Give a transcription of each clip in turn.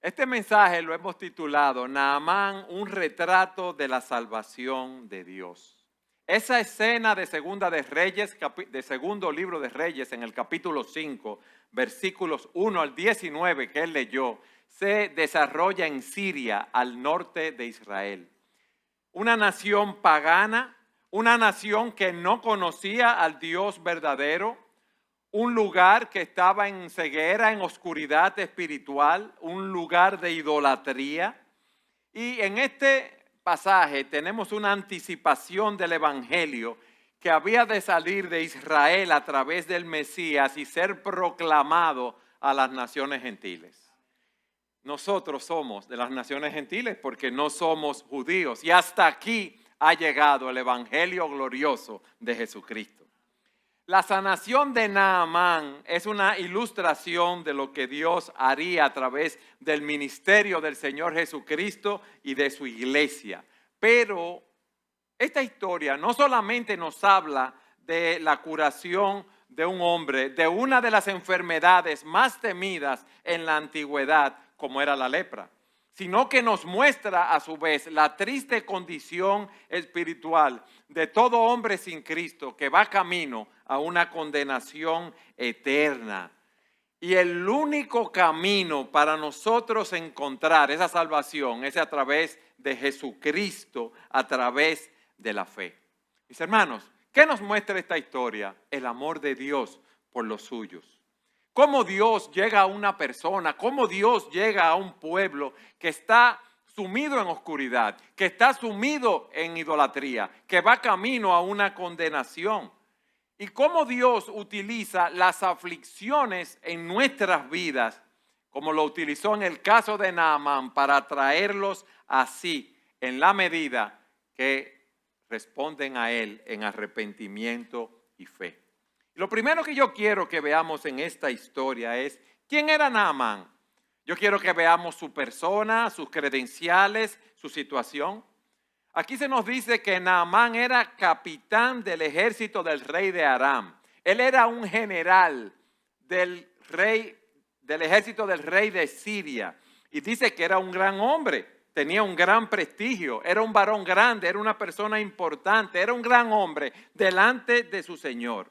Este mensaje lo hemos titulado Naamán, un retrato de la salvación de Dios. Esa escena de Segunda de Reyes, de segundo libro de Reyes, en el capítulo 5, versículos 1 al 19 que él leyó, se desarrolla en Siria, al norte de Israel. Una nación pagana, una nación que no conocía al Dios verdadero, un lugar que estaba en ceguera, en oscuridad espiritual, un lugar de idolatría. Y en este pasaje tenemos una anticipación del Evangelio que había de salir de Israel a través del Mesías y ser proclamado a las naciones gentiles. Nosotros somos de las naciones gentiles porque no somos judíos y hasta aquí ha llegado el Evangelio glorioso de Jesucristo. La sanación de Naamán es una ilustración de lo que Dios haría a través del ministerio del Señor Jesucristo y de su iglesia. Pero esta historia no solamente nos habla de la curación de un hombre, de una de las enfermedades más temidas en la antigüedad, como era la lepra, sino que nos muestra a su vez la triste condición espiritual de todo hombre sin Cristo que va camino a una condenación eterna. Y el único camino para nosotros encontrar esa salvación es a través de Jesucristo, a través de la fe. Mis hermanos, ¿qué nos muestra esta historia? El amor de Dios por los suyos. Cómo Dios llega a una persona, cómo Dios llega a un pueblo que está sumido en oscuridad, que está sumido en idolatría, que va camino a una condenación. Y cómo Dios utiliza las aflicciones en nuestras vidas, como lo utilizó en el caso de Naamán, para traerlos así, en la medida que responden a Él en arrepentimiento y fe. Lo primero que yo quiero que veamos en esta historia es, ¿quién era Naamán? Yo quiero que veamos su persona, sus credenciales, su situación. Aquí se nos dice que Naamán era capitán del ejército del rey de Aram. Él era un general del ejército del rey de Siria. Y dice que era un gran hombre, tenía un gran prestigio, era un varón grande, era una persona importante, era un gran hombre delante de su señor.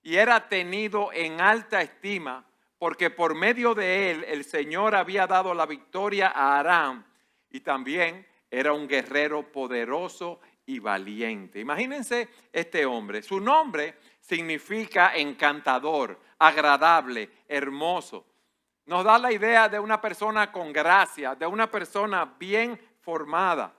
Y era tenido en alta estima porque por medio de él el Señor había dado la victoria a Aram y también era un guerrero poderoso y valiente. Imagínense este hombre. Su nombre significa encantador, agradable, hermoso. Nos da la idea de una persona con gracia, de una persona bien formada.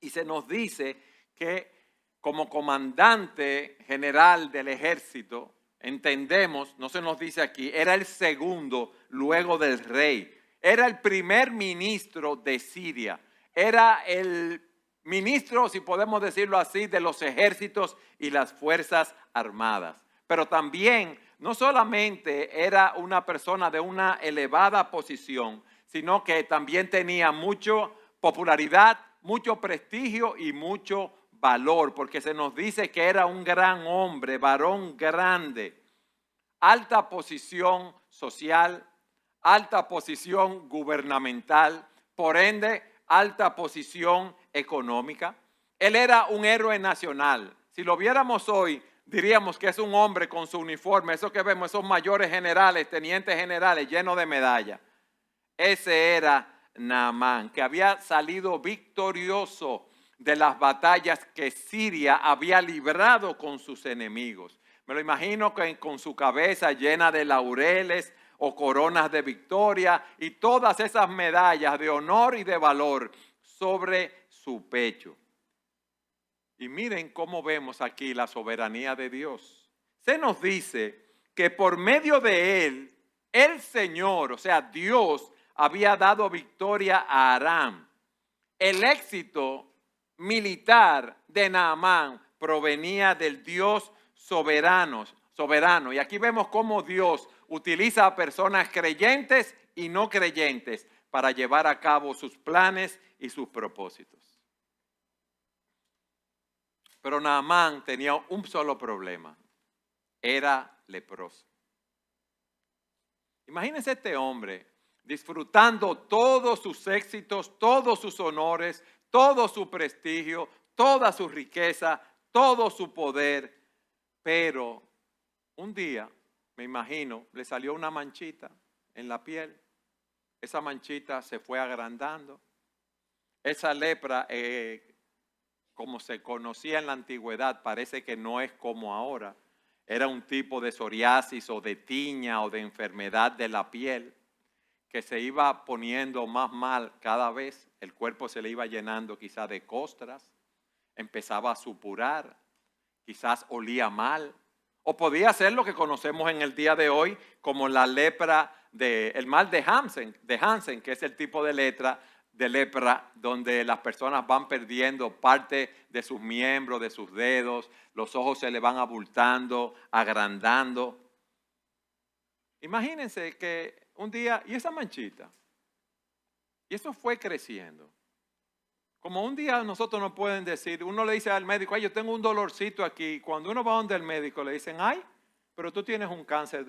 Y se nos dice que como comandante general del ejército, entendemos, no se nos dice aquí, era el segundo luego del rey. Era el primer ministro de Siria. Era el ministro, si podemos decirlo así, de los ejércitos y las fuerzas armadas. Pero también, no solamente era una persona de una elevada posición, sino que también tenía mucha popularidad, mucho prestigio y mucho valor, porque se nos dice que era un gran hombre, varón grande, alta posición social, alta posición gubernamental, por ende, alta posición económica. Él era un héroe nacional. Si lo viéramos hoy, diríamos que es un hombre con su uniforme, eso que vemos, esos mayores generales, tenientes generales llenos de medallas. Ese era Naamán, que había salido victorioso de las batallas que Siria había librado con sus enemigos. Me lo imagino que con su cabeza llena de laureles o coronas de victoria y todas esas medallas de honor y de valor sobre su pecho. Y miren cómo vemos aquí la soberanía de Dios. Se nos dice que por medio de él, el Señor, o sea Dios, había dado victoria a Aram. El éxito militar de Naamán provenía del Dios soberano. Y aquí vemos cómo Dios utiliza a personas creyentes y no creyentes para llevar a cabo sus planes y sus propósitos. Pero Naamán tenía un solo problema. Era leproso. Imagínense este hombre disfrutando todos sus éxitos, todos sus honores, todo su prestigio, toda su riqueza, todo su poder. Pero un día, me imagino, le salió una manchita en la piel. Esa manchita se fue agrandando. Esa lepra, como se conocía en la antigüedad, parece que no es como ahora. Era un tipo de psoriasis o de tiña o de enfermedad de la piel que se iba poniendo más mal cada vez. El cuerpo se le iba llenando quizás de costras, empezaba a supurar, quizás olía mal. O podía ser lo que conocemos en el día de hoy como la lepra, el mal de Hansen, que es el tipo de lepra donde las personas van perdiendo parte de sus miembros, de sus dedos, los ojos se le van abultando, agrandando. Imagínense que un día, y esa manchita, y eso fue creciendo. Como un día nosotros nos pueden decir, uno le dice al médico, ay, yo tengo un dolorcito aquí. Cuando uno va donde el médico le dicen, ay, pero tú tienes un cáncer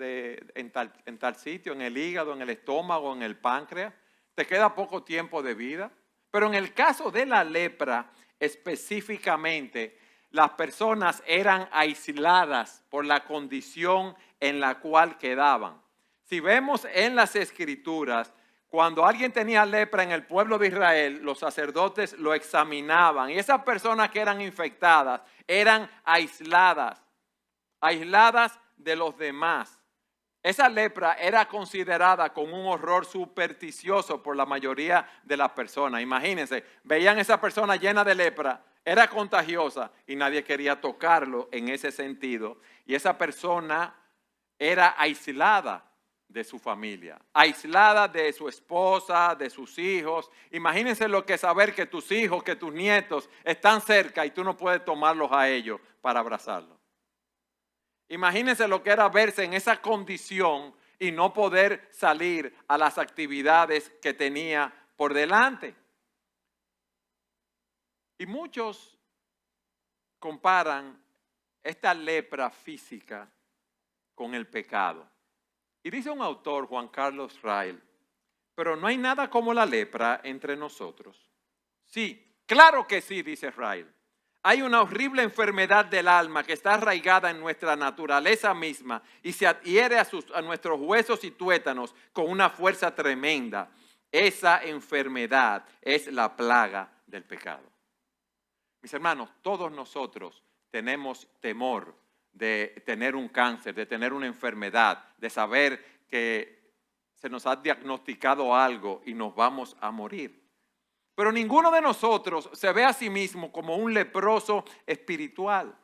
en tal sitio, en el hígado, en el estómago, en el páncreas. Te queda poco tiempo de vida. Pero en el caso de la lepra, específicamente, las personas eran aisladas por la condición en la cual quedaban. Si vemos en las Escrituras, cuando alguien tenía lepra en el pueblo de Israel, los sacerdotes lo examinaban y esas personas que eran infectadas eran aisladas de los demás. Esa lepra era considerada como un horror supersticioso por la mayoría de las personas. Imagínense, veían a esa persona llena de lepra, era contagiosa y nadie quería tocarlo en ese sentido. Y esa persona era aislada de su familia, aislada de su esposa, de sus hijos. Imagínense lo que es saber que tus hijos, que tus nietos están cerca y tú no puedes tomarlos a ellos para abrazarlos. Imagínense lo que era verse en esa condición y no poder salir a las actividades que tenía por delante. Y muchos comparan esta lepra física con el pecado. Y dice un autor, Juan Carlos Rael, pero no hay nada como la lepra entre nosotros. Sí, claro que sí, dice Rael. Hay una horrible enfermedad del alma que está arraigada en nuestra naturaleza misma y se adhiere a nuestros huesos y tuétanos con una fuerza tremenda. Esa enfermedad es la plaga del pecado. Mis hermanos, todos nosotros tenemos temor de tener un cáncer, de tener una enfermedad, de saber que se nos ha diagnosticado algo y nos vamos a morir. Pero ninguno de nosotros se ve a sí mismo como un leproso espiritual.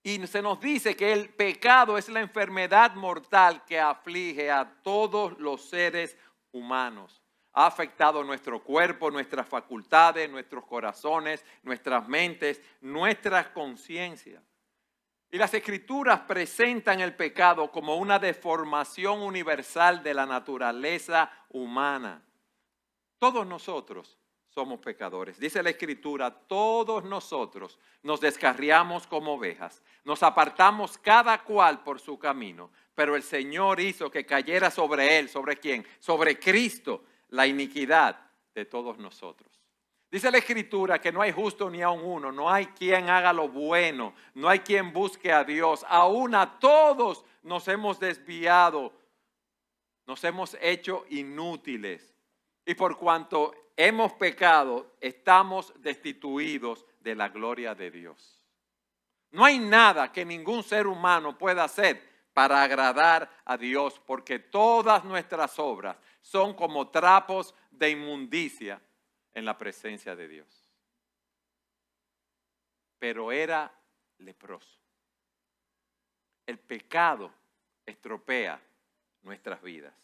Y se nos dice que el pecado es la enfermedad mortal que aflige a todos los seres humanos. Ha afectado nuestro cuerpo, nuestras facultades, nuestros corazones, nuestras mentes, nuestra conciencia. Y las Escrituras presentan el pecado como una deformación universal de la naturaleza humana. Todos nosotros somos pecadores. Dice la Escritura, todos nosotros nos descarriamos como ovejas, nos apartamos cada cual por su camino, pero el Señor hizo que cayera sobre él, ¿sobre quién? Sobre Cristo, la iniquidad de todos nosotros. Dice la Escritura que no hay justo ni aun uno, no hay quien haga lo bueno, no hay quien busque a Dios. Aún a todos nos hemos desviado, nos hemos hecho inútiles. Y por cuanto hemos pecado, estamos destituidos de la gloria de Dios. No hay nada que ningún ser humano pueda hacer para agradar a Dios, porque todas nuestras obras son como trapos de inmundicia en la presencia de Dios. Pero era leproso. El pecado estropea nuestras vidas.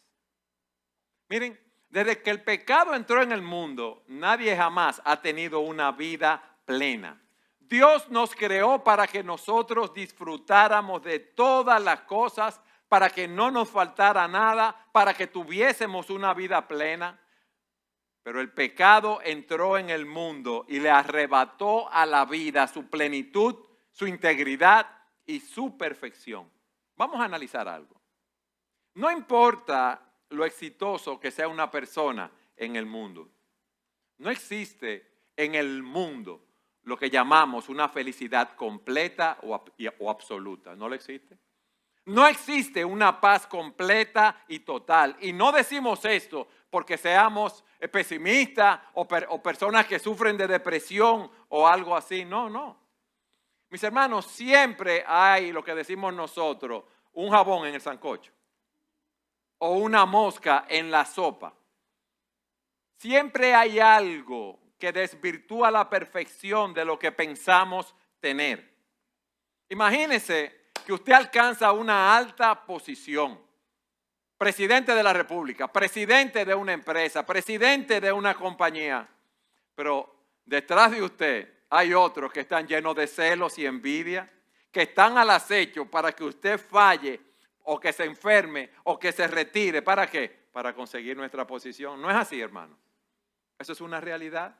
Miren, desde que el pecado entró en el mundo, nadie jamás ha tenido una vida plena. Dios nos creó para que nosotros disfrutáramos de todas las cosas, para que no nos faltara nada, para que tuviésemos una vida plena. Pero el pecado entró en el mundo y le arrebató a la vida su plenitud, su integridad y su perfección. Vamos a analizar algo. No importa lo exitoso que sea una persona en el mundo. No existe en el mundo lo que llamamos una felicidad completa o absoluta. No lo existe. No existe una paz completa y total. Y no decimos esto porque seamos pesimistas o personas que sufren de depresión o algo así. No, no. Mis hermanos, siempre hay lo que decimos nosotros, un jabón en el sancocho o una mosca en la sopa. Siempre hay algo que desvirtúa la perfección de lo que pensamos tener. Imagínese que usted alcanza una alta posición. Presidente de la República, presidente de una empresa, presidente de una compañía. Pero detrás de usted hay otros que están llenos de celos y envidia, que están al acecho para que usted falle o que se enferme o que se retire. ¿Para qué? Para conseguir nuestra posición. No es así, hermano. Eso es una realidad.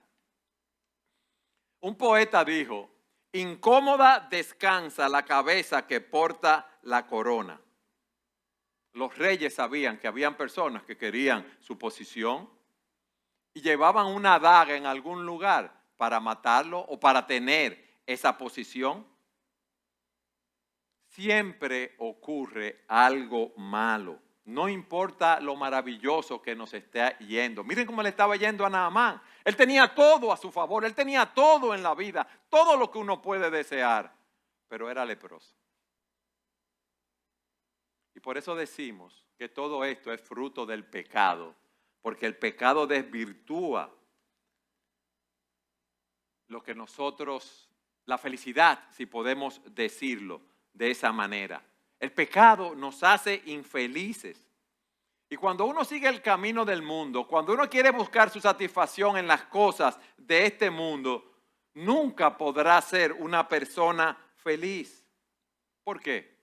Un poeta dijo: incómoda descansa la cabeza que porta la corona. Los reyes sabían que habían personas que querían su posición y llevaban una daga en algún lugar para matarlo o para tener esa posición. Siempre ocurre algo malo. No importa lo maravilloso que nos esté yendo. Miren cómo le estaba yendo a Naamán. Él tenía todo a su favor. Él tenía todo en la vida. Todo lo que uno puede desear. Pero era leproso. Y por eso decimos que todo esto es fruto del pecado. Porque el pecado desvirtúa lo que nosotros, la felicidad, si podemos decirlo de esa manera. El pecado nos hace infelices. Y cuando uno sigue el camino del mundo, cuando uno quiere buscar su satisfacción en las cosas de este mundo, nunca podrá ser una persona feliz. ¿Por qué?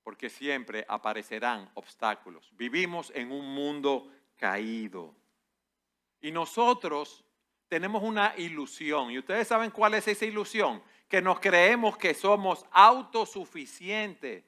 Porque siempre aparecerán obstáculos. Vivimos en un mundo caído. Y nosotros tenemos una ilusión. ¿Y ustedes saben cuál es esa ilusión? Que nos creemos que somos autosuficientes.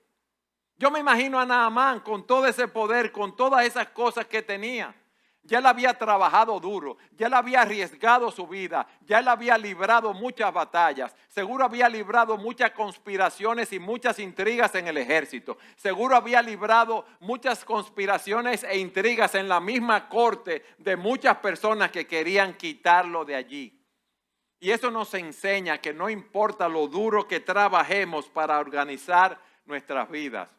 Yo me imagino a Naamán con todo ese poder, con todas esas cosas que tenía. Ya él había trabajado duro, ya él había arriesgado su vida, ya él había librado muchas batallas, seguro había librado muchas conspiraciones y muchas intrigas en el ejército, seguro había librado muchas conspiraciones e intrigas en la misma corte de muchas personas que querían quitarlo de allí. Y eso nos enseña que no importa lo duro que trabajemos para organizar nuestras vidas,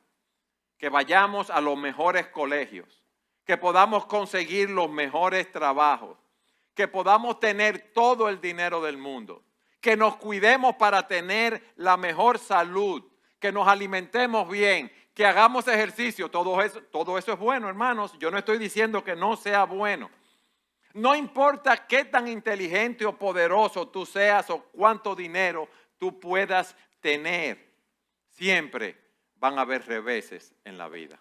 que vayamos a los mejores colegios, que podamos conseguir los mejores trabajos, que podamos tener todo el dinero del mundo, que nos cuidemos para tener la mejor salud, que nos alimentemos bien, que hagamos ejercicio. Todo eso es bueno, hermanos. Yo no estoy diciendo que no sea bueno. No importa qué tan inteligente o poderoso tú seas o cuánto dinero tú puedas tener, siempre van a haber reveses en la vida.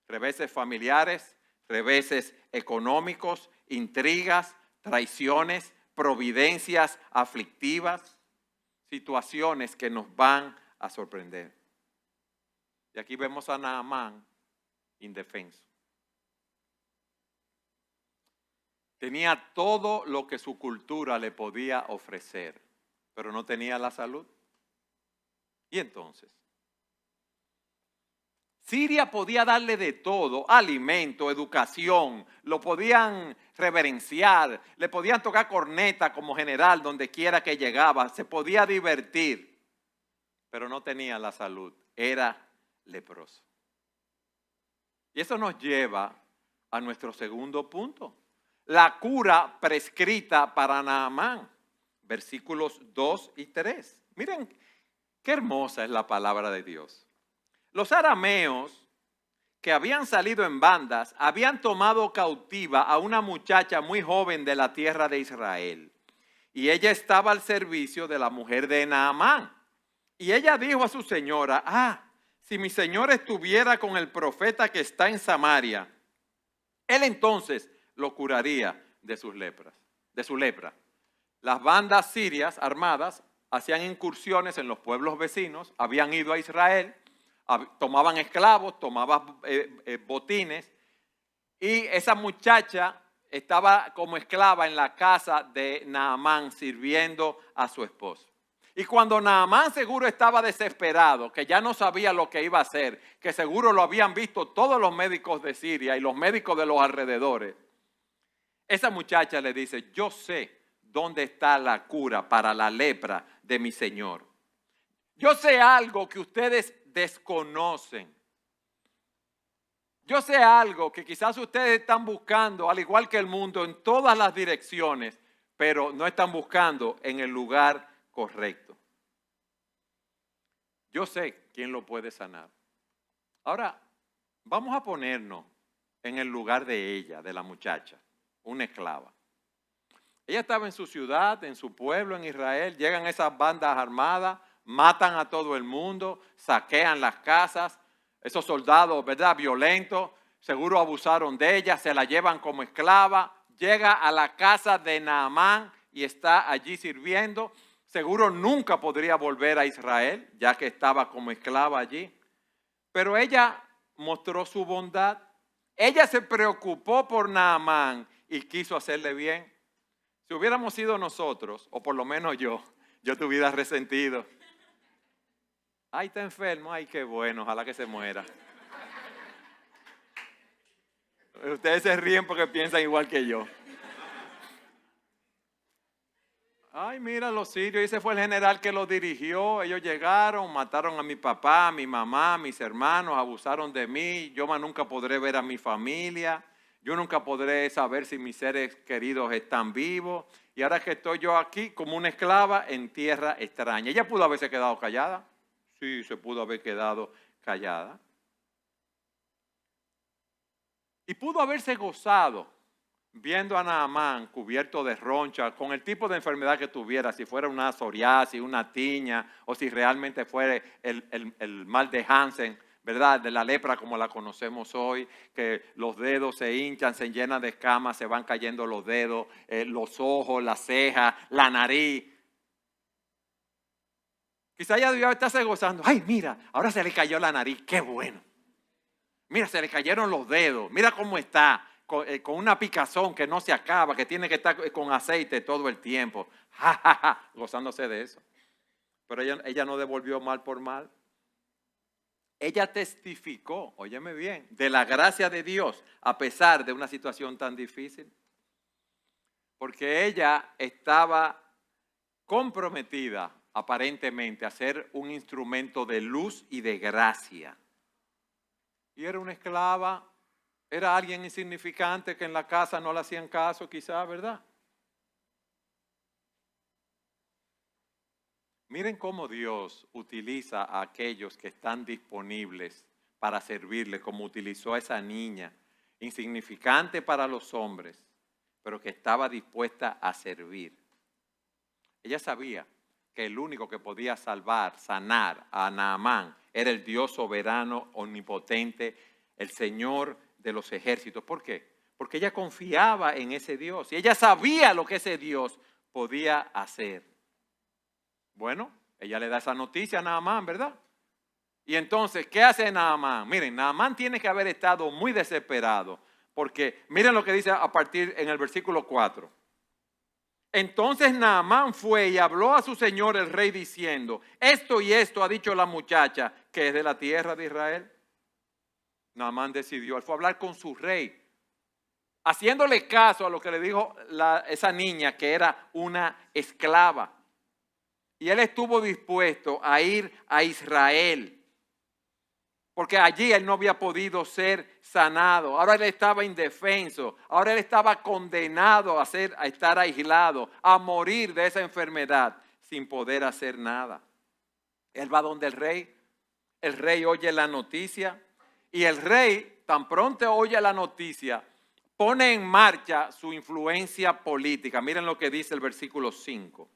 Reveses familiares, reveses económicos, intrigas, traiciones, providencias aflictivas, situaciones que nos van a sorprender. Y aquí vemos a Naamán indefenso. Tenía todo lo que su cultura le podía ofrecer, pero no tenía la salud. Y entonces, Siria podía darle de todo: alimento, educación, lo podían reverenciar, le podían tocar corneta como general donde quiera que llegaba, se podía divertir, pero no tenía la salud, era leproso. Y eso nos lleva a nuestro segundo punto. La cura prescrita para Naamán, versículos 2 y 3. Miren qué hermosa es la palabra de Dios. Los arameos que habían salido en bandas habían tomado cautiva a una muchacha muy joven de la tierra de Israel. Y ella estaba al servicio de la mujer de Naamán. Y ella dijo a su señora: si mi señor estuviera con el profeta que está en Samaria, él entonces lo curaría de sus lepras, de su lepra. Las bandas sirias armadas hacían incursiones en los pueblos vecinos, habían ido a Israel, Tomaban esclavos, tomaban botines, y esa muchacha estaba como esclava en la casa de Naamán sirviendo a su esposo. Y cuando Naamán seguro estaba desesperado, que ya no sabía lo que iba a hacer, que seguro lo habían visto todos los médicos de Siria y los médicos de los alrededores, esa muchacha le dice: yo sé dónde está la cura para la lepra de mi Señor. Yo sé algo que ustedes desconocen. Yo sé algo que quizás ustedes están buscando, al igual que el mundo, en todas las direcciones, pero no están buscando en el lugar correcto. Yo sé quién lo puede sanar. Ahora, vamos a ponernos en el lugar de ella, de la muchacha, una esclava. Ella estaba en su ciudad, en su pueblo, en Israel. Llegan esas bandas armadas, matan a todo el mundo, saquean las casas. Esos soldados, ¿verdad?, violentos, seguro abusaron de ella, se la llevan como esclava. Llega a la casa de Naamán y está allí sirviendo. Seguro nunca podría volver a Israel, ya que estaba como esclava allí. Pero ella mostró su bondad. Ella se preocupó por Naamán y quiso hacerle bien. Si hubiéramos sido nosotros, o por lo menos yo te hubiera resentido. Ay, está enfermo, ay, qué bueno, ojalá que se muera. Ustedes se ríen porque piensan igual que yo. Ay, mira los sirios, ese fue el general que los dirigió. Ellos llegaron, mataron a mi papá, a mi mamá, a mis hermanos, abusaron de mí. Yo más nunca podré ver a mi familia. Yo nunca podré saber si mis seres queridos están vivos. Y ahora que estoy yo aquí como una esclava en tierra extraña. Ella pudo haberse quedado callada. Sí, se pudo haber quedado callada. Y pudo haberse gozado viendo a Naamán cubierto de roncha, con el tipo de enfermedad que tuviera, si fuera una psoriasis, una tiña, o si realmente fuera el mal de Hansen, ¿verdad?, de la lepra como la conocemos hoy, que los dedos se hinchan, se llenan de escamas, se van cayendo los dedos, los ojos, las cejas, la nariz. Quizá ella debió estarse gozando. Ay, mira, ahora se le cayó la nariz, qué bueno. Mira, se le cayeron los dedos, mira cómo está. Con una picazón que no se acaba, que tiene que estar con aceite todo el tiempo, gozándose de eso. Pero ella no devolvió mal por mal. Ella testificó, óyeme bien, de la gracia de Dios a pesar de una situación tan difícil. Porque ella estaba comprometida aparentemente a ser un instrumento de luz y de gracia. Y era una esclava. Era alguien insignificante que en la casa no le hacían caso, quizá, ¿verdad? Miren cómo Dios utiliza a aquellos que están disponibles para servirle, como utilizó a esa niña, insignificante para los hombres, pero que estaba dispuesta a servir. Ella sabía que el único que podía salvar, sanar a Naamán era el Dios soberano, omnipotente, el Señor de los ejércitos. ¿Por qué? Porque ella confiaba en ese Dios y ella sabía lo que ese Dios podía hacer. Bueno, ella le da esa noticia a Naamán, ¿verdad? Y entonces, ¿qué hace Naamán? Miren, Naamán tiene que haber estado muy desesperado, porque miren lo que dice a partir en el versículo 4. Entonces Naamán fue y habló a su señor el rey diciendo: esto y esto ha dicho la muchacha que es de la tierra de Israel. Naamán decidió, él fue a hablar con su rey, haciéndole caso a lo que le dijo esa niña que era una esclava. Y él estuvo dispuesto a ir a Israel, porque allí él no había podido ser sanado. Ahora él estaba indefenso, ahora él estaba condenado a estar aislado, a morir de esa enfermedad sin poder hacer nada. Él va donde el rey oye la noticia. Y el rey, tan pronto oye la noticia, pone en marcha su influencia política. Miren lo que dice el versículo 5.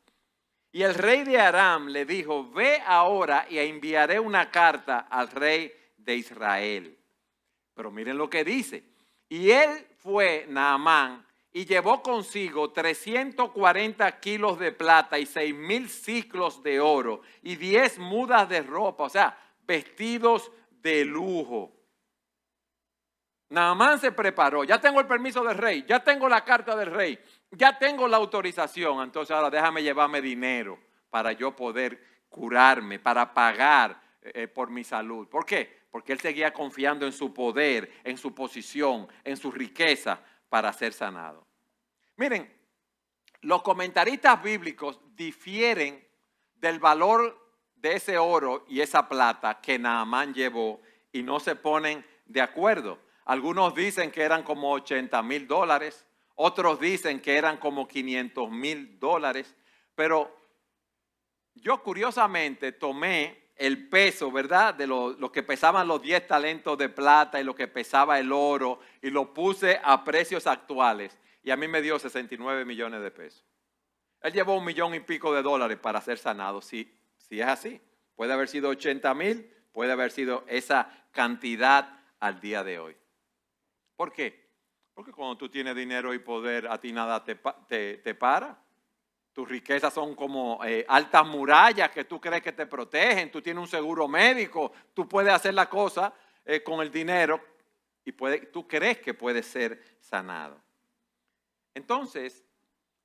Y el rey de Aram le dijo: ve ahora y enviaré una carta al rey de Israel. Pero miren lo que dice. Y él fue, Naamán, y llevó consigo 340 kilos de plata y 6,000 siclos de oro y 10 mudas de ropa, o sea, vestidos de lujo. Naamán se preparó, ya tengo el permiso del rey, ya tengo la carta del rey, ya tengo la autorización, entonces ahora déjame llevarme dinero para yo poder curarme, para pagar por mi salud. ¿Por qué? Porque él seguía confiando en su poder, en su posición, en su riqueza para ser sanado. Miren, los comentaristas bíblicos difieren del valor de ese oro y esa plata que Naamán llevó y no se ponen de acuerdo. Algunos dicen que eran como $80,000, otros dicen que eran como $500,000, pero yo curiosamente tomé el peso, ¿verdad?, de lo que pesaban los 10 talentos de plata y lo que pesaba el oro y lo puse a precios actuales y a mí me dio 69 millones de pesos. Él llevó $1 millón y pico para ser sanado. Si es así, puede haber sido 80,000, puede haber sido esa cantidad al día de hoy. ¿Por qué? Porque cuando tú tienes dinero y poder, a ti nada te para. Tus riquezas son como altas murallas que tú crees que te protegen. Tú tienes un seguro médico. Tú puedes hacer la cosa con el dinero y tú crees que puedes ser sanado. Entonces,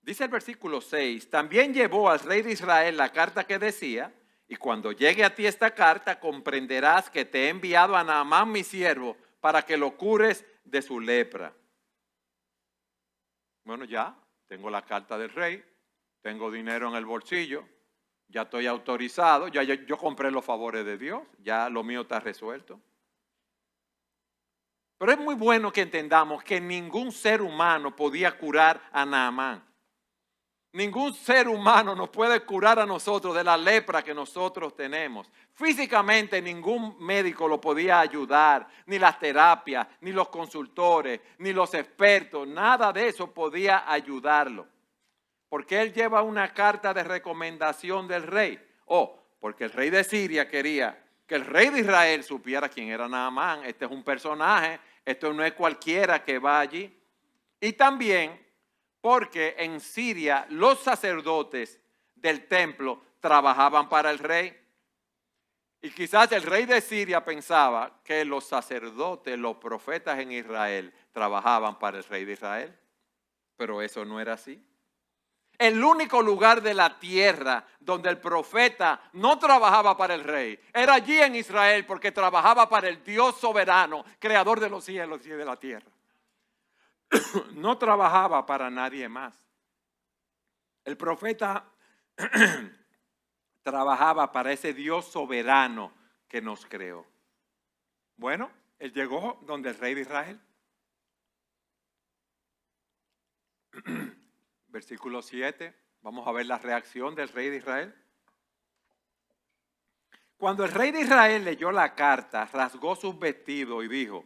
dice el versículo 6, también llevó al rey de Israel la carta que decía, y cuando llegue a ti esta carta comprenderás que te he enviado a Naamán mi siervo para que lo cures de su lepra. Bueno, ya tengo la carta del rey. Tengo dinero en el bolsillo, ya estoy autorizado, ya yo compré los favores de Dios, ya lo mío está resuelto. Pero es muy bueno que entendamos que ningún ser humano podía curar a Naamán. Ningún ser humano nos puede curar a nosotros de la lepra que nosotros tenemos. Físicamente ningún médico lo podía ayudar, ni las terapias, ni los consultores, ni los expertos, nada de eso podía ayudarlo. Porque él lleva una carta de recomendación del rey. Porque el rey de Siria quería que el rey de Israel supiera quién era Naamán. Este es un personaje, esto no es cualquiera que va allí. Y también porque en Siria los sacerdotes del templo trabajaban para el rey. Y quizás el rey de Siria pensaba que los sacerdotes, los profetas en Israel trabajaban para el rey de Israel. Pero eso no era así. El único lugar de la tierra donde el profeta no trabajaba para el rey era allí en Israel, porque trabajaba para el Dios soberano, creador de los cielos y de la tierra. No trabajaba para nadie más. El profeta trabajaba para ese Dios soberano que nos creó. Bueno, él llegó donde el rey de Israel. Versículo 7, vamos a ver la reacción del rey de Israel. Cuando el rey de Israel leyó la carta, rasgó sus vestidos y dijo,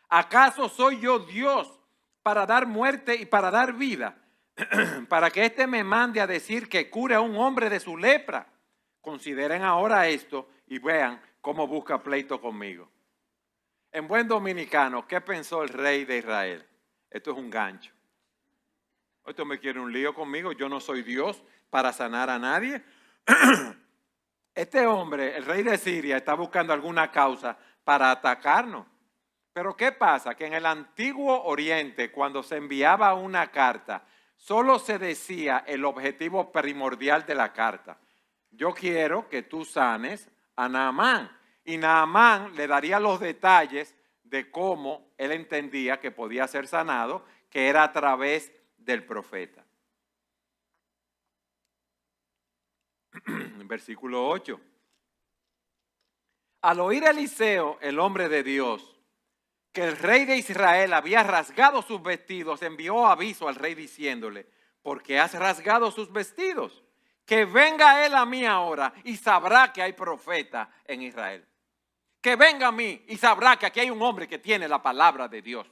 ¿acaso soy yo Dios para dar muerte y para dar vida? Para que éste me mande a decir que cure a un hombre de su lepra. Consideren ahora esto y vean cómo busca pleito conmigo. En buen dominicano, ¿qué pensó el rey de Israel? Esto es un gancho. Esto me quiere un lío conmigo, yo no soy Dios para sanar a nadie. Este hombre, el rey de Siria, está buscando alguna causa para atacarnos. Pero ¿qué pasa? Que en el antiguo Oriente, cuando se enviaba una carta, solo se decía el objetivo primordial de la carta. Yo quiero que tú sanes a Naamán. Y Naamán le daría los detalles de cómo él entendía que podía ser sanado, que era a través del profeta. Versículo 8. Al oír Eliseo, el hombre de Dios, que el rey de Israel había rasgado sus vestidos, envió aviso al rey diciéndole, ¿por qué has rasgado sus vestidos? Que venga él a mí ahora y sabrá que hay profeta en Israel. Que venga a mí y sabrá que aquí hay un hombre que tiene la palabra de Dios.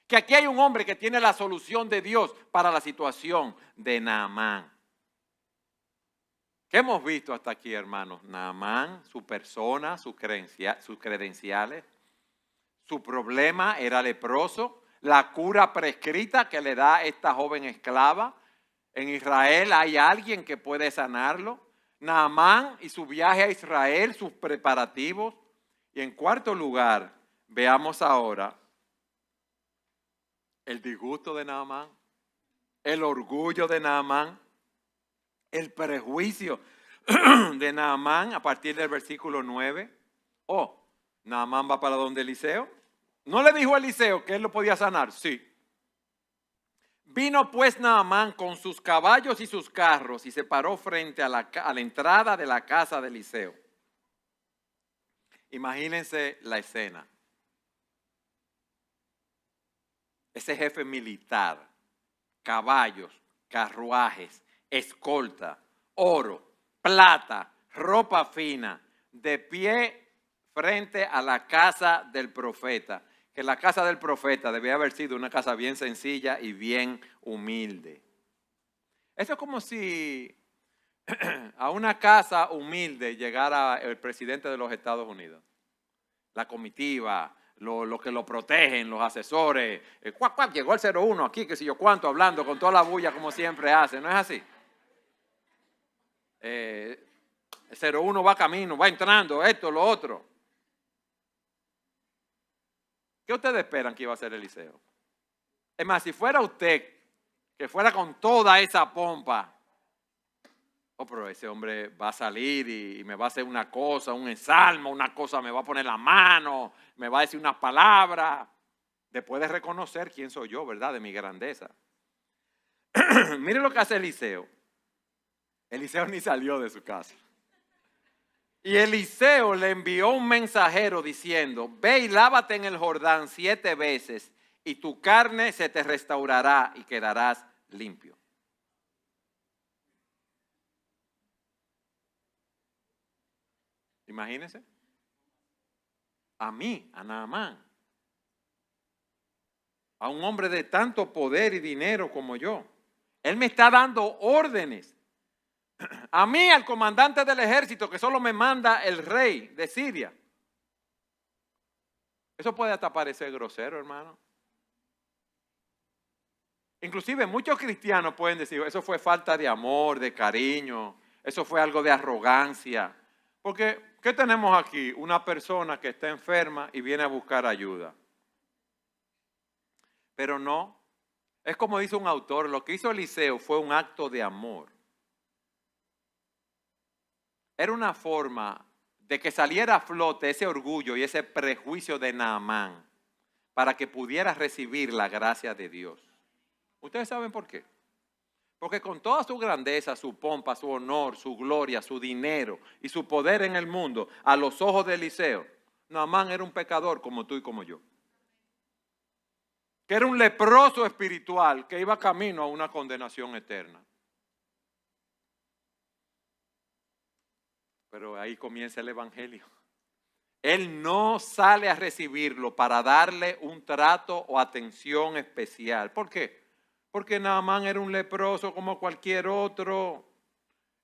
Que aquí hay un hombre que tiene la solución de Dios para la situación de Naamán. ¿Qué hemos visto hasta aquí, hermanos? Naamán, su persona, sus credenciales. Su problema era leproso. La cura prescrita que le da esta joven esclava. En Israel hay alguien que puede sanarlo. Naamán y su viaje a Israel, sus preparativos. Y en cuarto lugar, veamos ahora el disgusto de Naamán, el orgullo de Naamán, el prejuicio de Naamán a partir del versículo 9. Oh, Naamán va para donde Eliseo. ¿No le dijo a Eliseo que él lo podía sanar? Sí. Vino pues Naamán con sus caballos y sus carros y se paró frente a la entrada de la casa de Eliseo. Imagínense la escena. Ese jefe militar, caballos, carruajes, escolta, oro, plata, ropa fina, de pie frente a la casa del profeta. Que la casa del profeta debía haber sido una casa bien sencilla y bien humilde. Eso es como si a una casa humilde llegara el presidente de los Estados Unidos. La comitiva, los que lo protegen, los asesores. Llegó el 01 aquí, que si yo cuánto, hablando con toda la bulla como siempre hace. ¿No es así? El 01 va camino, va entrando, esto, lo otro. ¿Qué ustedes esperan que iba a hacer Eliseo? Es más, si fuera usted, que fuera con toda esa pompa, oh, pero ese hombre va a salir y me va a hacer una cosa, un ensalmo, una cosa, me va a poner la mano, me va a decir unas palabras, después de reconocer quién soy yo, ¿verdad? De mi grandeza. Mire lo que hace Eliseo. Eliseo ni salió de su casa. Y Eliseo le envió un mensajero diciendo, ve y lávate en el Jordán 7 veces y tu carne se te restaurará y quedarás limpio. Imagínense. A mí, a Naamán. A un hombre de tanto poder y dinero como yo. Él me está dando órdenes. A mí, al comandante del ejército, que solo me manda el rey de Siria. Eso puede hasta parecer grosero, hermano. Inclusive muchos cristianos pueden decir, eso fue falta de amor, de cariño, eso fue algo de arrogancia. Porque, ¿qué tenemos aquí? Una persona que está enferma y viene a buscar ayuda. Pero no, es como dice un autor, lo que hizo Eliseo fue un acto de amor. Era una forma de que saliera a flote ese orgullo y ese prejuicio de Naamán para que pudiera recibir la gracia de Dios. ¿Ustedes saben por qué? Porque con toda su grandeza, su pompa, su honor, su gloria, su dinero y su poder en el mundo, a los ojos de Eliseo, Naamán era un pecador como tú y como yo. Que era un leproso espiritual que iba camino a una condenación eterna. Pero ahí comienza el evangelio. Él no sale a recibirlo para darle un trato o atención especial. ¿Por qué? Porque Naamán era un leproso como cualquier otro.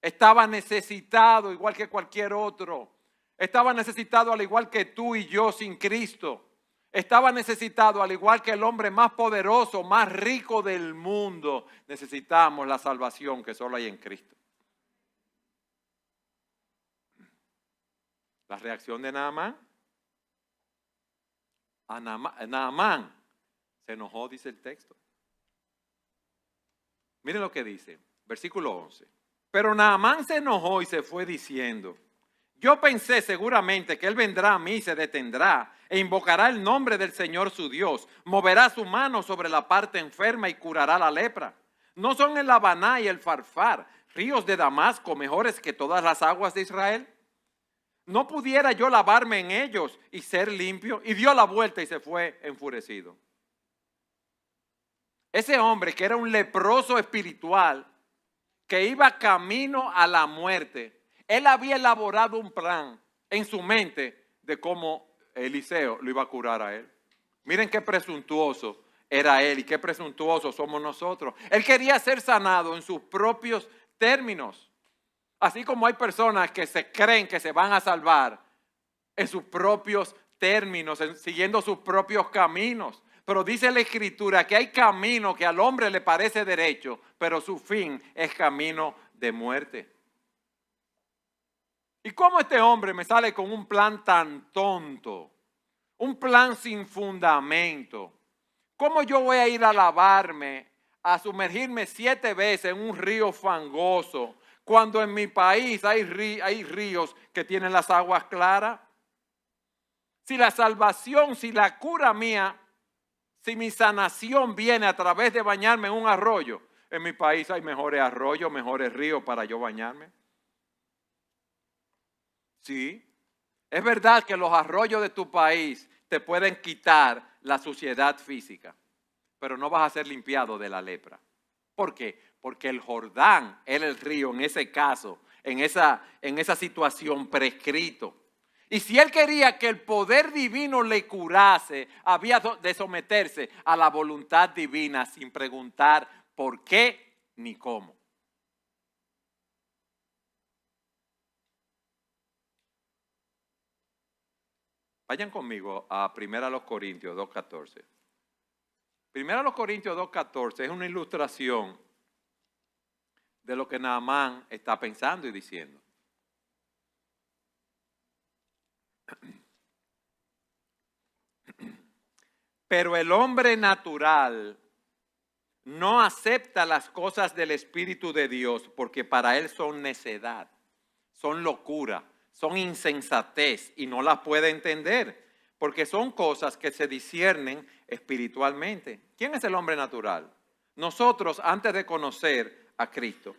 Estaba necesitado igual que cualquier otro. Estaba necesitado al igual que tú y yo sin Cristo. Estaba necesitado al igual que el hombre más poderoso, más rico del mundo. Necesitamos la salvación que solo hay en Cristo. La reacción de Naamán. Naamán se enojó, dice el texto. Miren lo que dice, versículo 11. Pero Naamán se enojó y se fue diciendo, yo pensé seguramente que él vendrá a mí y se detendrá e invocará el nombre del Señor su Dios, moverá su mano sobre la parte enferma y curará la lepra. ¿No son el Habaná y el Farfar, ríos de Damasco, mejores que todas las aguas de Israel? ¿No pudiera yo lavarme en ellos y ser limpio? Y dio la vuelta y se fue enfurecido. Ese hombre que era un leproso espiritual, que iba camino a la muerte, él había elaborado un plan en su mente de cómo Eliseo lo iba a curar a él. Miren qué presuntuoso era él y qué presuntuosos somos nosotros. Él quería ser sanado en sus propios términos. Así como hay personas que se creen que se van a salvar en sus propios términos, siguiendo sus propios caminos. Pero dice la Escritura que hay camino que al hombre le parece derecho, pero su fin es camino de muerte. ¿Y cómo este hombre me sale con un plan tan tonto? Un plan sin fundamento. ¿Cómo yo voy a ir a lavarme, a sumergirme 7 veces en un río fangoso, cuando en mi país hay ríos que tienen las aguas claras? Si la salvación, si la cura mía, si mi sanación viene a través de bañarme en un arroyo, en mi país hay mejores arroyos, mejores ríos para yo bañarme. Sí, es verdad que los arroyos de tu país te pueden quitar la suciedad física, pero no vas a ser limpiado de la lepra. ¿Por qué? Porque el Jordán era el río en ese caso, en esa situación prescrito. Y si él quería que el poder divino le curase, había de someterse a la voluntad divina sin preguntar por qué ni cómo. Vayan conmigo a 1 Corintios 2:14. 1 Corintios 2:14 es una ilustración de lo que Naamán está pensando y diciendo. Pero el hombre natural no acepta las cosas del Espíritu de Dios porque para él son necedad, son locura, son insensatez y no las puede entender porque son cosas que se disciernen espiritualmente. ¿Quién es el hombre natural? Nosotros, antes de conocer a Cristo,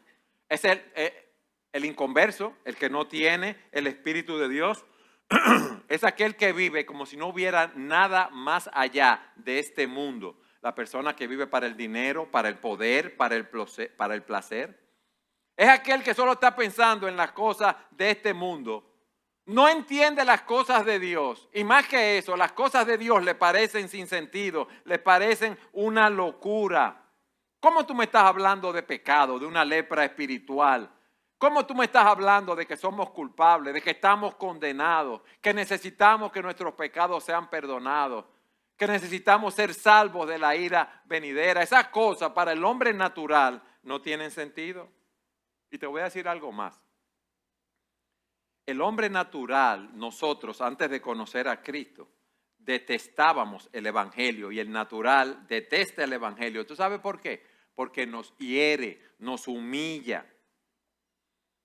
es el inconverso, el que no tiene el Espíritu de Dios. Es aquel que vive como si no hubiera nada más allá de este mundo. La persona que vive para el dinero, para el poder, para el placer. Es aquel que solo está pensando en las cosas de este mundo. No entiende las cosas de Dios. Y más que eso, las cosas de Dios le parecen sin sentido, le parecen una locura. ¿Cómo tú me estás hablando de pecado, de una lepra espiritual? ¿Cómo tú me estás hablando de que somos culpables, de que estamos condenados, que necesitamos que nuestros pecados sean perdonados, que necesitamos ser salvos de la ira venidera? Esas cosas para el hombre natural no tienen sentido. Y te voy a decir algo más. El hombre natural, nosotros antes de conocer a Cristo, detestábamos el evangelio y el natural detesta el evangelio. ¿Tú sabes por qué? Porque nos hiere, nos humilla.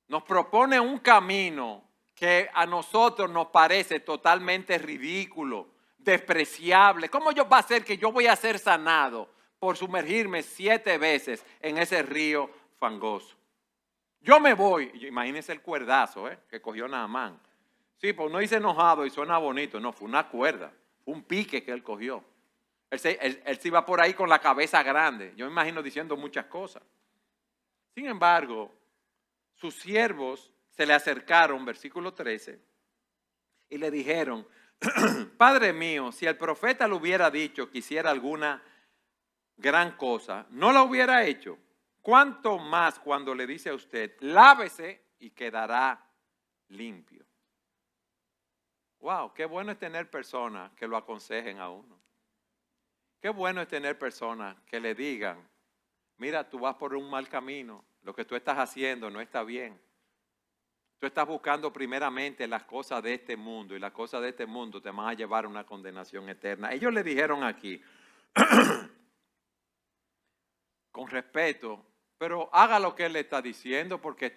Nos propone un camino que a nosotros nos parece totalmente ridículo, despreciable. ¿Cómo va a ser que yo voy a ser sanado por sumergirme 7 veces en ese río fangoso? Yo me voy. Imagínense el cuerdazo que cogió Naamán. Sí, pues no dice enojado y suena bonito. No, fue una cuerda, fue un pique que él cogió. Él se iba por ahí con la cabeza grande. Yo me imagino diciendo muchas cosas. Sin embargo, sus siervos se le acercaron, versículo 13, y le dijeron: Padre mío, si el profeta le hubiera dicho que hiciera alguna gran cosa, ¿no la hubiera hecho? ¿Cuánto más cuando le dice a usted, lávese y quedará limpio? Wow, qué bueno es tener personas que lo aconsejen a uno. Qué bueno es tener personas que le digan: mira, tú vas por un mal camino, lo que tú estás haciendo no está bien. Tú estás buscando primeramente las cosas de este mundo y las cosas de este mundo te van a llevar a una condenación eterna. Ellos le dijeron aquí, con respeto, pero haga lo que él le está diciendo porque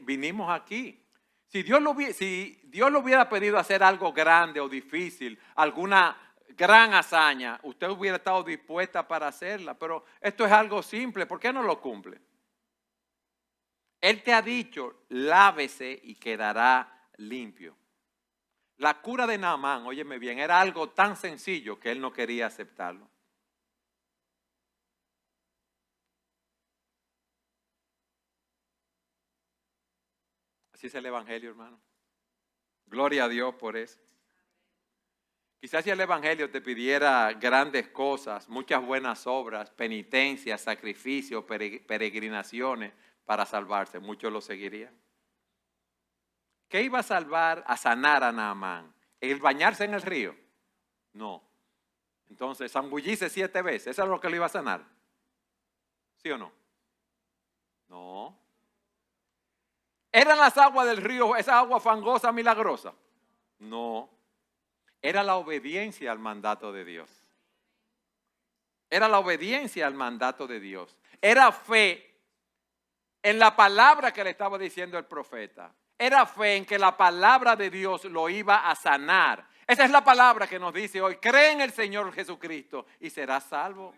vinimos aquí. Si Dios lo hubiera pedido hacer algo grande o difícil, alguna gran hazaña, usted hubiera estado dispuesta para hacerla, pero esto es algo simple, ¿por qué no lo cumple? Él te ha dicho, lávese y quedará limpio. La cura de Naamán, óyeme bien, era algo tan sencillo que él no quería aceptarlo. Así es el evangelio, hermano. Gloria a Dios por eso. Quizás si el evangelio te pidiera grandes cosas, muchas buenas obras, penitencias, sacrificios, peregrinaciones para salvarse, muchos lo seguirían. ¿Qué iba a salvar, a sanar a Naamán? ¿El bañarse en el río? No. Entonces, zambullirse 7 veces, ¿eso es lo que le iba a sanar? ¿Sí o no? No. ¿Eran las aguas del río, esa agua fangosa, milagrosa? No. Era la obediencia al mandato de Dios. Era la obediencia al mandato de Dios. Era fe en la palabra que le estaba diciendo el profeta. Era fe en que la palabra de Dios lo iba a sanar. Esa es la palabra que nos dice hoy: cree en el Señor Jesucristo y serás salvo.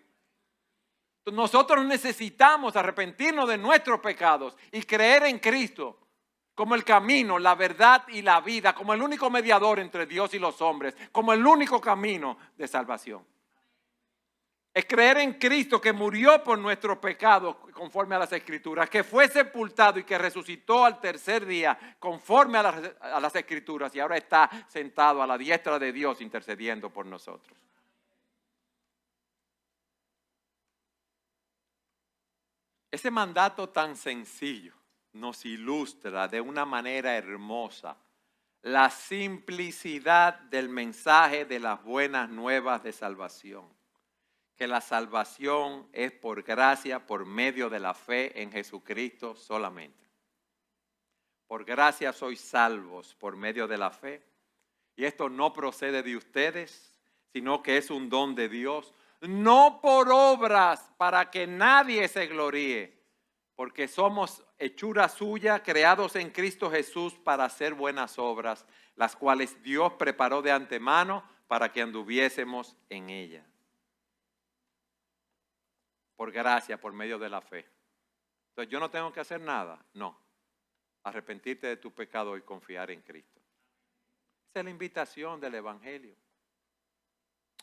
Nosotros necesitamos arrepentirnos de nuestros pecados y creer en Cristo como el camino, la verdad y la vida, como el único mediador entre Dios y los hombres, como el único camino de salvación. Es creer en Cristo, que murió por nuestros pecados conforme a las Escrituras, que fue sepultado y que resucitó al tercer día conforme a las Escrituras, y ahora está sentado a la diestra de Dios intercediendo por nosotros. Ese mandato tan sencillo nos ilustra de una manera hermosa la simplicidad del mensaje de las buenas nuevas de salvación. Que la salvación es por gracia, por medio de la fe en Jesucristo solamente. Por gracia sois salvos por medio de la fe. Y esto no procede de ustedes, sino que es un don de Dios. No por obras, para que nadie se gloríe, porque somos hechura suya, creados en Cristo Jesús para hacer buenas obras, las cuales Dios preparó de antemano para que anduviésemos en ellas. Por gracia, por medio de la fe. Entonces, ¿yo no tengo que hacer nada? No. Arrepentirte de tu pecado y confiar en Cristo. Esa es la invitación del Evangelio.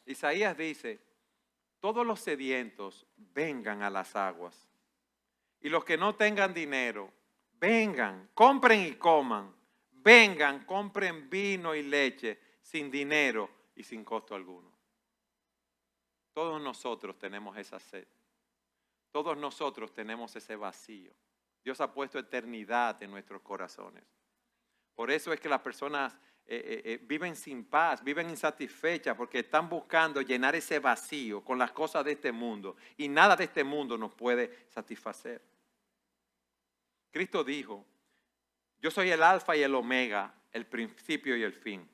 Isaías dice: todos los sedientos vengan a las aguas, y los que no tengan dinero, vengan, compren y coman. Vengan, compren vino y leche sin dinero y sin costo alguno. Todos nosotros tenemos esa sed. Todos nosotros tenemos ese vacío. Dios ha puesto eternidad en nuestros corazones. Por eso es que las personas viven sin paz, viven insatisfechas, porque están buscando llenar ese vacío con las cosas de este mundo, y nada de este mundo nos puede satisfacer. Cristo dijo: yo soy el alfa y el omega, el principio y el fin.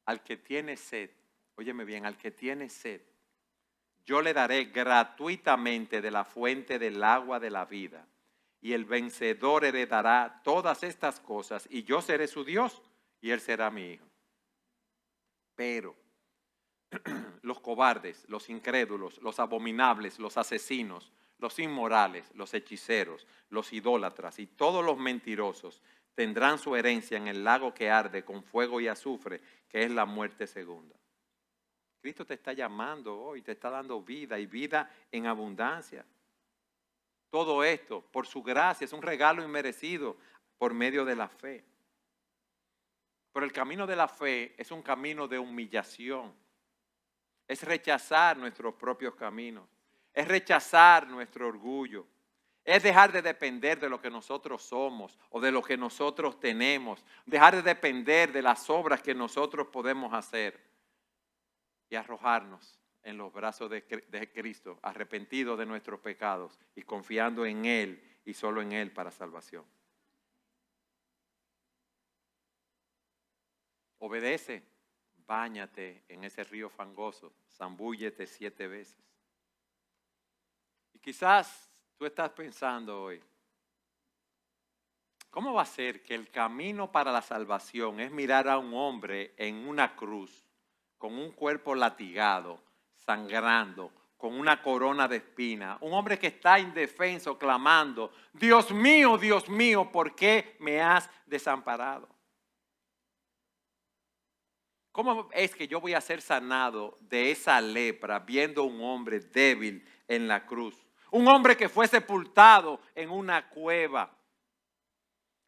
Al que tiene sed, óyeme bien, al que tiene sed, yo le daré gratuitamente de la fuente del agua de la vida, y el vencedor heredará todas estas cosas, y yo seré su Dios y él será mi hijo. Pero los cobardes, los incrédulos, los abominables, los asesinos, los inmorales, los hechiceros, los idólatras y todos los mentirosos tendrán su herencia en el lago que arde con fuego y azufre, que es la muerte segunda. Cristo te está llamando hoy, te está dando vida, y vida en abundancia. Todo esto, por su gracia, es un regalo inmerecido por medio de la fe. Pero el camino de la fe es un camino de humillación. Es rechazar nuestros propios caminos. Es rechazar nuestro orgullo. Es dejar de depender de lo que nosotros somos o de lo que nosotros tenemos. Dejar de depender de las obras que nosotros podemos hacer. Y arrojarnos en los brazos de Cristo, arrepentidos de nuestros pecados y confiando en Él y solo en Él para salvación. Obedece, báñate en ese río fangoso, zambúllete 7 veces. Y quizás tú estás pensando hoy: ¿cómo va a ser que el camino para la salvación es mirar a un hombre en una cruz, con un cuerpo latigado, sangrando, con una corona de espinas? Un hombre que está indefenso, clamando: Dios mío, ¿por qué me has desamparado? ¿Cómo es que yo voy a ser sanado de esa lepra viendo a un hombre débil en la cruz? Un hombre que fue sepultado en una cueva.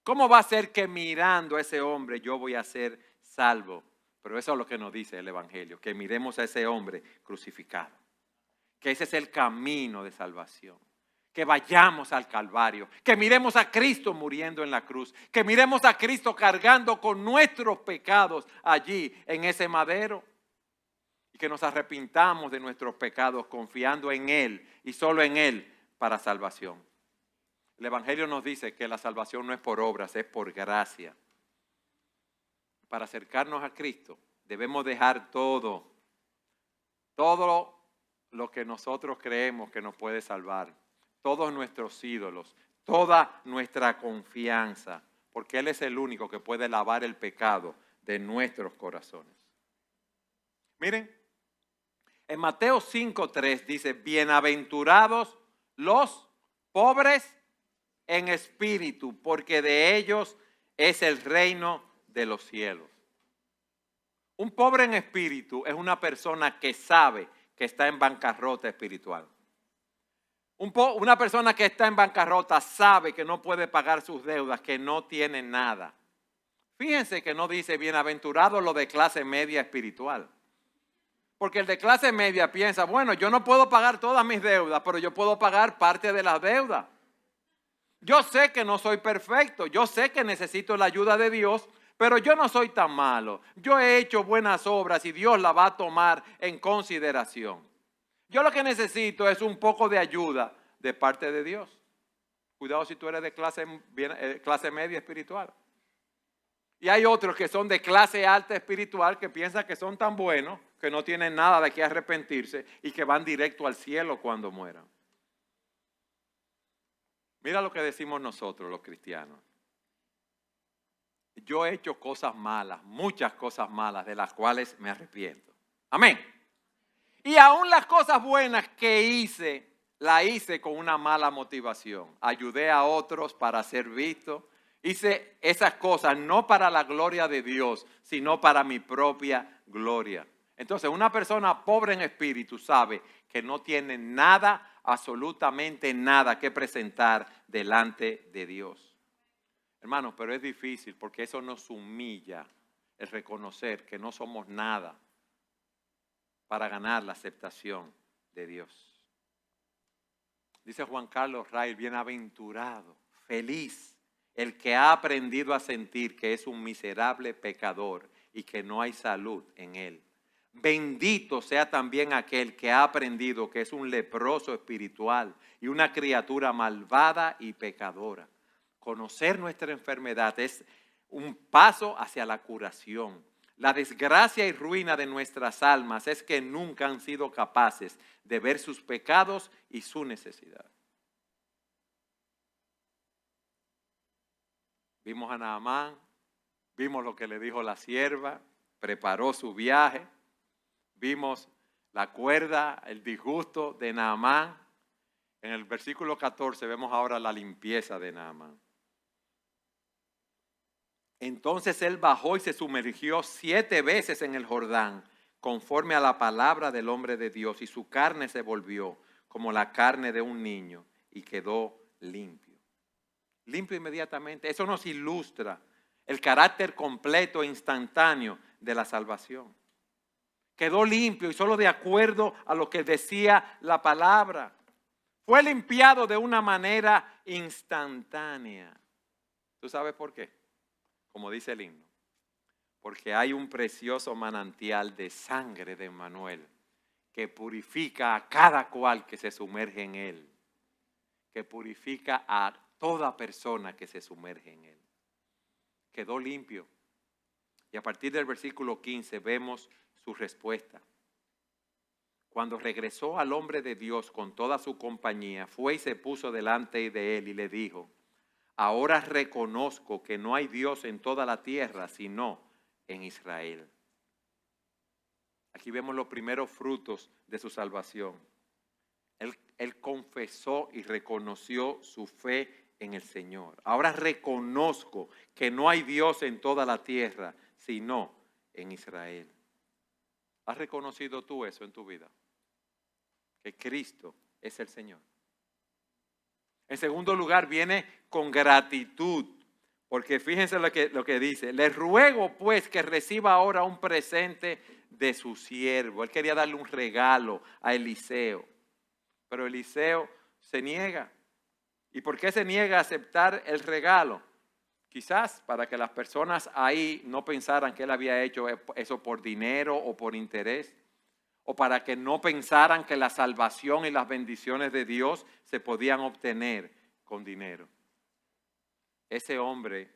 ¿Cómo va a ser que mirando a ese hombre yo voy a ser salvo? Pero eso es lo que nos dice el Evangelio, que miremos a ese hombre crucificado. Que ese es el camino de salvación. Que vayamos al Calvario, que miremos a Cristo muriendo en la cruz, que miremos a Cristo cargando con nuestros pecados allí en ese madero, y que nos arrepintamos de nuestros pecados confiando en Él y solo en Él para salvación. El Evangelio nos dice que la salvación no es por obras, es por gracia. Para acercarnos a Cristo debemos dejar todo lo que nosotros creemos que nos puede salvar, todos nuestros ídolos, toda nuestra confianza, porque Él es el único que puede lavar el pecado de nuestros corazones. Miren, en Mateo 5:3 dice, bienaventurados los pobres en espíritu, porque de ellos es el reino de los cielos. Un pobre en espíritu es una persona que sabe que está en bancarrota espiritual. Una persona que está en bancarrota sabe que no puede pagar sus deudas, que no tiene nada. Fíjense que no dice bienaventurado lo de clase media espiritual. Porque el de clase media piensa, bueno, yo no puedo pagar todas mis deudas, pero yo puedo pagar parte de las deudas. Yo sé que no soy perfecto, yo sé que necesito la ayuda de Dios, pero yo no soy tan malo. Yo he hecho buenas obras y Dios la va a tomar en consideración. Yo lo que necesito es un poco de ayuda de parte de Dios. Cuidado si tú eres de clase media espiritual. Y hay otros que son de clase alta espiritual que piensan que son tan buenos que no tienen nada de qué arrepentirse y que van directo al cielo cuando mueran. Mira lo que decimos nosotros los cristianos. Yo he hecho cosas malas, muchas cosas malas de las cuales me arrepiento. Amén. Y aún las cosas buenas que hice, las hice con una mala motivación. Ayudé a otros para ser visto. Hice esas cosas no para la gloria de Dios, sino para mi propia gloria. Entonces, una persona pobre en espíritu sabe que no tiene nada, absolutamente nada que presentar delante de Dios. Hermanos, pero es difícil porque eso nos humilla el reconocer que no somos nada para ganar la aceptación de Dios. Dice Juan Carlos Ray, bienaventurado, feliz, el que ha aprendido a sentir que es un miserable pecador y que no hay salud en él. Bendito sea también aquel que ha aprendido que es un leproso espiritual y una criatura malvada y pecadora. Conocer nuestra enfermedad es un paso hacia la curación. La desgracia y ruina de nuestras almas es que nunca han sido capaces de ver sus pecados y su necesidad. Vimos a Naamán, vimos lo que le dijo la sierva, preparó su viaje, vimos la cuerda, el disgusto de Naamán. En el versículo 14 vemos ahora la limpieza de Naamán. Entonces él bajó y se sumergió 7 veces en el Jordán, conforme a la palabra del hombre de Dios, y su carne se volvió como la carne de un niño y quedó limpio. Limpio inmediatamente. Eso nos ilustra el carácter completo e instantáneo de la salvación. Quedó limpio y solo de acuerdo a lo que decía la palabra. Fue limpiado de una manera instantánea. ¿Tú sabes por qué? Como dice el himno, porque hay un precioso manantial de sangre de Emmanuel que purifica a cada cual que se sumerge en él, que purifica a toda persona que se sumerge en él. Quedó limpio. Y a partir del versículo 15 vemos su respuesta. Cuando regresó al hombre de Dios con toda su compañía, fue y se puso delante de él y le dijo: ahora reconozco que no hay Dios en toda la tierra sino en Israel. Aquí vemos los primeros frutos de su salvación. Él confesó y reconoció su fe en el Señor. Ahora reconozco que no hay Dios en toda la tierra sino en Israel. ¿Has reconocido tú eso en tu vida? Que Cristo es el Señor. En segundo lugar, viene con gratitud, porque fíjense lo que dice. Le ruego pues que reciba ahora un presente de su siervo. Él quería darle un regalo a Eliseo, pero Eliseo se niega. ¿Y por qué se niega a aceptar el regalo? Quizás para que las personas ahí no pensaran que él había hecho eso por dinero o por interés, o para que no pensaran que la salvación y las bendiciones de Dios se podían obtener con dinero. Ese hombre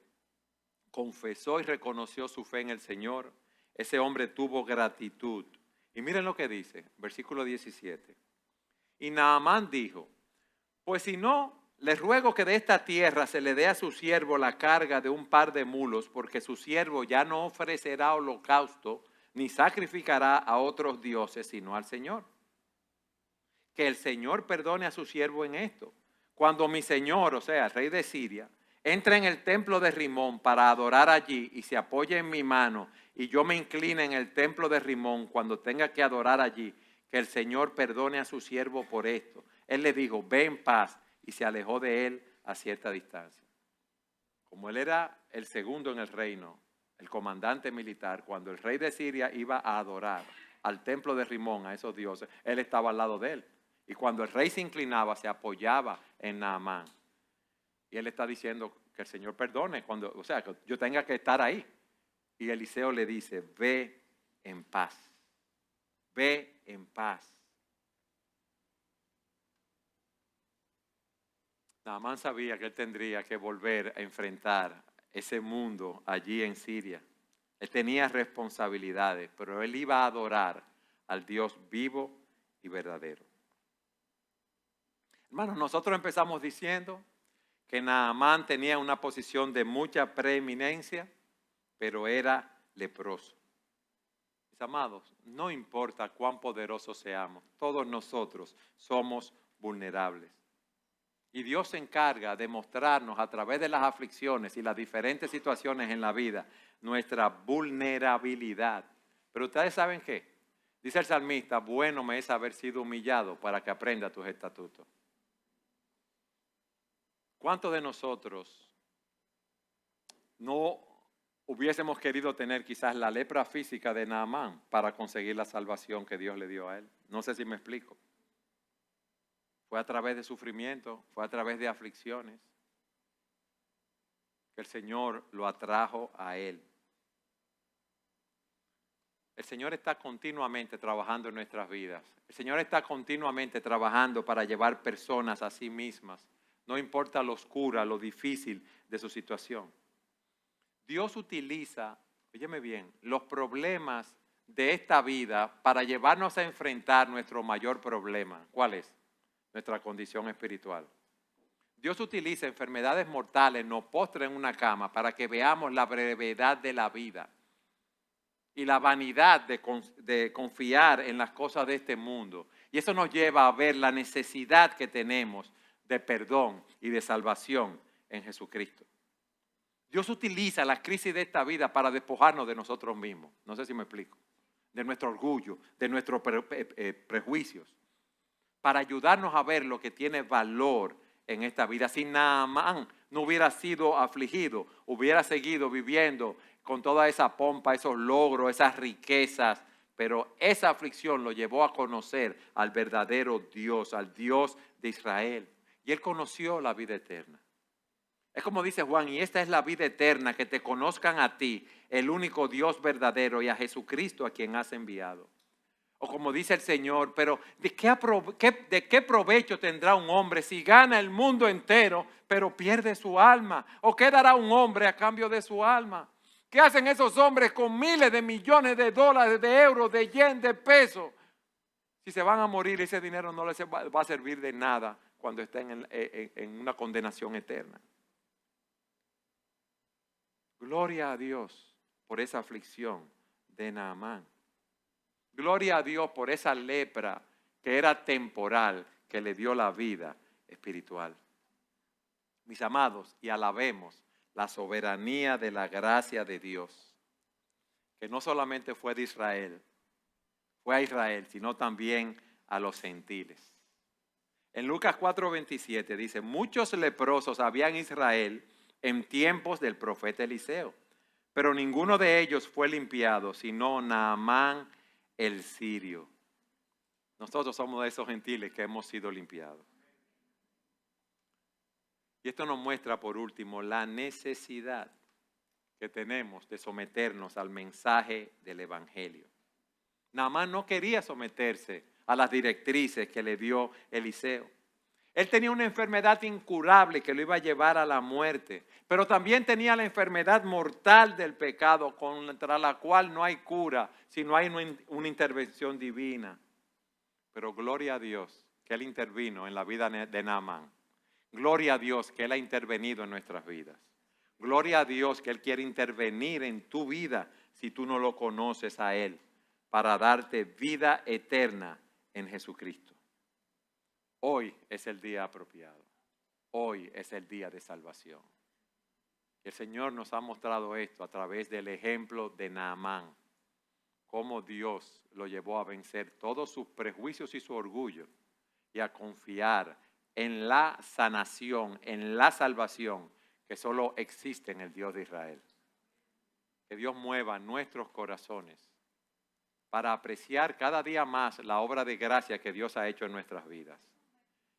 confesó y reconoció su fe en el Señor. Ese hombre tuvo gratitud. Y miren lo que dice, versículo 17. Y Naamán dijo, pues si no, les ruego que de esta tierra se le dé a su siervo la carga de un par de mulos, porque su siervo ya no ofrecerá holocausto, ni sacrificará a otros dioses, sino al Señor. Que el Señor perdone a su siervo en esto. Cuando mi señor, o sea, el rey de Siria, entre en el templo de Rimón para adorar allí y se apoye en mi mano y yo me incline en el templo de Rimón cuando tenga que adorar allí, que el Señor perdone a su siervo por esto. Él le dijo, ve en paz, y se alejó de él a cierta distancia. Como él era el segundo en el reino, el comandante militar, cuando el rey de Siria iba a adorar al templo de Rimón, a esos dioses, él estaba al lado de él. Y cuando el rey se inclinaba, se apoyaba en Naamán. Y él está diciendo que el Señor perdone, o sea, que yo tenga que estar ahí. Y Eliseo le dice, ve en paz, ve en paz. Naamán sabía que él tendría que volver a enfrentar ese mundo allí en Siria. Él tenía responsabilidades, pero él iba a adorar al Dios vivo y verdadero. Hermanos, nosotros empezamos diciendo que Naamán tenía una posición de mucha preeminencia, pero era leproso. Mis amados, no importa cuán poderosos seamos, todos nosotros somos vulnerables. Y Dios se encarga de mostrarnos a través de las aflicciones y las diferentes situaciones en la vida nuestra vulnerabilidad. Pero ustedes saben qué, dice el salmista, bueno me es haber sido humillado para que aprenda tus estatutos. ¿Cuántos de nosotros no hubiésemos querido tener quizás la lepra física de Naamán para conseguir la salvación que Dios le dio a él? No sé si me explico. Fue a través de sufrimiento, fue a través de aflicciones que el Señor lo atrajo a él. El Señor está continuamente trabajando en nuestras vidas. El Señor está continuamente trabajando para llevar personas a sí mismas. No importa lo oscura, lo difícil de su situación. Dios utiliza, óyeme bien, los problemas de esta vida para llevarnos a enfrentar nuestro mayor problema. ¿Cuál es? Nuestra condición espiritual. Dios utiliza enfermedades mortales, nos postra en una cama para que veamos la brevedad de la vida y la vanidad de confiar en las cosas de este mundo. Y eso nos lleva a ver la necesidad que tenemos de perdón y de salvación en Jesucristo. Dios utiliza la crisis de esta vida para despojarnos de nosotros mismos. No sé si me explico. De nuestro orgullo, de nuestros prejuicios. Para ayudarnos a ver lo que tiene valor en esta vida. Si Naamán no hubiera sido afligido, hubiera seguido viviendo con toda esa pompa, esos logros, esas riquezas, pero esa aflicción lo llevó a conocer al verdadero Dios, al Dios de Israel. Y él conoció la vida eterna. Es como dice Juan, y esta es la vida eterna, que te conozcan a ti, el único Dios verdadero, y a Jesucristo a quien has enviado. O como dice el Señor, pero ¿de qué provecho tendrá un hombre si gana el mundo entero, pero pierde su alma? ¿O qué dará un hombre a cambio de su alma? ¿Qué hacen esos hombres con miles de millones de dólares, de euros, de yen, de pesos? Si se van a morir, ese dinero no les va a servir de nada cuando estén en una condenación eterna. Gloria a Dios por esa aflicción de Naamán. Gloria a Dios por esa lepra que era temporal, que le dio la vida espiritual. Mis amados, y alabemos la soberanía de la gracia de Dios, que no solamente fue de Israel, fue a Israel, sino también a los gentiles. En Lucas 4:27 dice, muchos leprosos había en Israel en tiempos del profeta Eliseo, pero ninguno de ellos fue limpiado, sino Naamán el sirio. Nosotros somos de esos gentiles que hemos sido limpiados. Y esto nos muestra, por último, la necesidad que tenemos de someternos al mensaje del Evangelio. Naamán no quería someterse a las directrices que le dio Eliseo. Él tenía una enfermedad incurable que lo iba a llevar a la muerte, pero también tenía la enfermedad mortal del pecado contra la cual no hay cura si no hay una intervención divina. Pero gloria a Dios que Él intervino en la vida de Naamán. Gloria a Dios que Él ha intervenido en nuestras vidas. Gloria a Dios que Él quiere intervenir en tu vida si tú no lo conoces a Él, para darte vida eterna en Jesucristo. Hoy es el día apropiado. Hoy es el día de salvación. El Señor nos ha mostrado esto a través del ejemplo de Naamán. Cómo Dios lo llevó a vencer todos sus prejuicios y su orgullo y a confiar en la sanación, en la salvación que solo existe en el Dios de Israel. Que Dios mueva nuestros corazones para apreciar cada día más la obra de gracia que Dios ha hecho en nuestras vidas.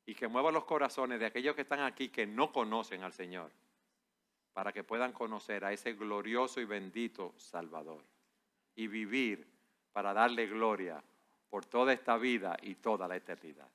Y que mueva los corazones de aquellos que están aquí que no conocen al Señor, para que puedan conocer a ese glorioso y bendito Salvador y vivir para darle gloria por toda esta vida y toda la eternidad.